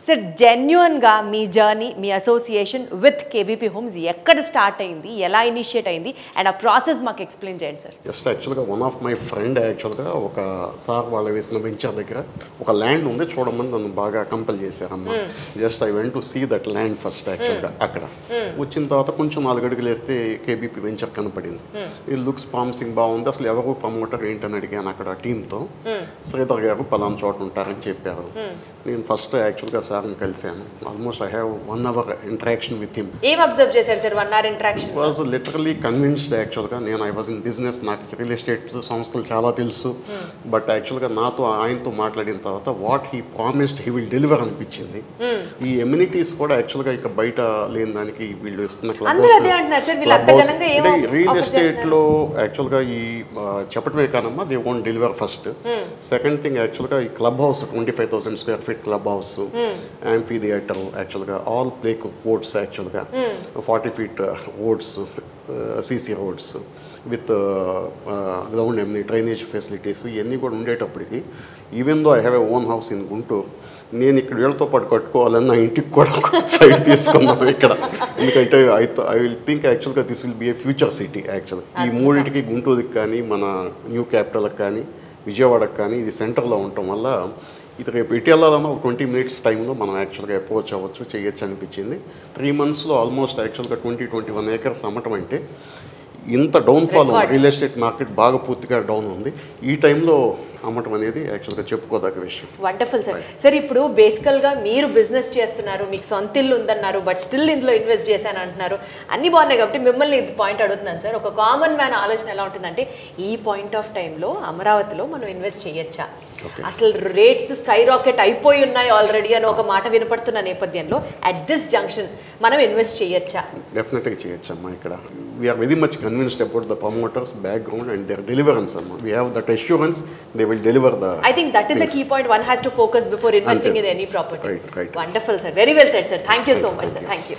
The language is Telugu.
సార్ జెన్యూన్గా మీ జర్నీ, మీ అసోసియేషన్ విత్ కేబీపీ హోమ్స్ ఎక్కడ స్టార్ట్ అయింది, ఎలా ఇనిషియేట్ అయింది అండ్ ఆ ప్రాసెస్ మాకు ఎక్స్ప్లెయిన్ చేయండి సార్. జస్ట్ యాక్చువల్గా వన్ ఆఫ్ మై ఫ్రెండ్ యాక్చువల్గా ఒక సార్ వాళ్ళ వేసిన వెంచర్ దగ్గర ఒక ల్యాండ్ ఉంది చూడమని నన్ను బాగా కంపెల్ చేశారమ్మా. Just I went to see that land first యాక్చువల్గా. అక్కడ వచ్చిన తర్వాత కొంచెం 4 అడుగులు వేస్తే కేబీపీ వెంచర్ కనపడింది. ఈ లుక్స్ ప్రామిసింగ్ బాగుంది, అసలు ఎవరు ప్రమోటర్ ఏంటని అడిగాను అక్కడ టీంతో. శ్రీధర్ గారు పలానా చోట ఉంటారని చెప్పారు. నేను ఫస్ట్ యాక్చువల్గా సార్ని కలిశాను. Almost I have 1 hour interaction with him. ఏం అబ్జర్వ్ చేశారు sir 1 hour interaction? Was literally convinced యాక్చువల్గా. నేను ఐ వాజ్ ఇన్ బిజినెస్, నాకు రియల్ ఎస్టేట్ సంస్థలు చాలా తెలుసు. బట్ యాక్చువల్గా నాతో ఆయనతో మాట్లాడిన తర్వాత what he promised he will deliver అనిపించింది. ఈ ఎమ్యూనిటీస్ కూడా యాక్చువల్గా ఇక బయట లేని దానికి వీళ్ళు ఇస్తున్న రియల్ ఎస్టేట్లో యాక్చువల్గా ఈ చెప్పటమే కానమ్మా, they won't deliver first. Second thing యాక్చువల్గా ఈ club house 25,000 square feet club house, amphitheatre యాక్చువల్గా, ఆల్ ప్లే కోర్ట్స్ యాక్చువల్గా, 40 feet roads, CC roads with ground ఎమ్ని డ్రైనేజ్ ఫెసిలిటీస్ ఇవన్నీ కూడా ఉండేటప్పటికి, even though I have a own house in Guntur, నేను ఇక్కడ వీళ్ళతో పాటు కట్టుకోవాలని నా ఇంటికి కూడా సైడ్ తీసుకున్నాను ఇక్కడ. ఎందుకంటే ఐ విల్ థింక్ యాక్చువల్గా this will be A future city యాక్చువల్గా. ఈ మూడింటికి, గుంటూరుకి కానీ, మన న్యూ క్యాపిటల్కి కానీ, విజయవాడకి కానీ ఇది సెంటర్లో ఉండటం వల్ల ఇది రేపు ఇటు వెళ్ళాలన్నా ఒక 20 minutes టైంలో మనం యాక్చువల్గా అప్రోచ్ అవ్వచ్చు, చేయొచ్చు అనిపించింది. 3 monthsలో ఆల్మోస్ట్ యాక్చువల్గా 20-21 acres అమ్మటం అంటే ఇంత డౌన్ఫాల్ ఉంది. రియల్ ఎస్టేట్ మార్కెట్ బాగా పూర్తిగా డౌన్ ఉంది. ఈ టైంలో అమ్మటం అనేది యాక్చువల్గా చెప్పుకోదగ్గ విషయం. Wonderful sir. సార్ ఇప్పుడు బేసికల్గా మీరు బిజినెస్ చేస్తున్నారు, మీకు సొంత ఇల్లు ఉందన్నారు, బట్ స్టిల్ ఇందులో ఇన్వెస్ట్ చేశాను అంటున్నారు, అన్ని బాగున్నాయి. కాబట్టి మిమ్మల్ని ఇది పాయింట్ అడుగుతున్నాను సార్. ఒక కామన్ మ్యాన్ ఆలోచన ఎలా ఉంటుందంటే, ఈ పాయింట్ ఆఫ్ టైంలో అమరావతిలో మనం ఇన్వెస్ట్ చేయొచ్చా, అసలు రేట్స్ స్కై రాకెట్ అయిపోయి ఉన్నాయి ఆల్రెడీ అని ఒక మాట వినపడుతున్న నేపథ్యంలో అట్ దిస్ జంక్షన్ మనం ఇన్వెస్ట్ చేయొచ్చా? డెఫినెట్గా చేయొచ్చమ్మా. ఇక్కడ we are very much convinced about the promoters background and their deliverance అమ్మా. We have that assurance they will deliver the. I think that is a key point one has to focus before investing in any property. Right. Wonderful sir, very well said sir. Thank you so much sir. Thank you.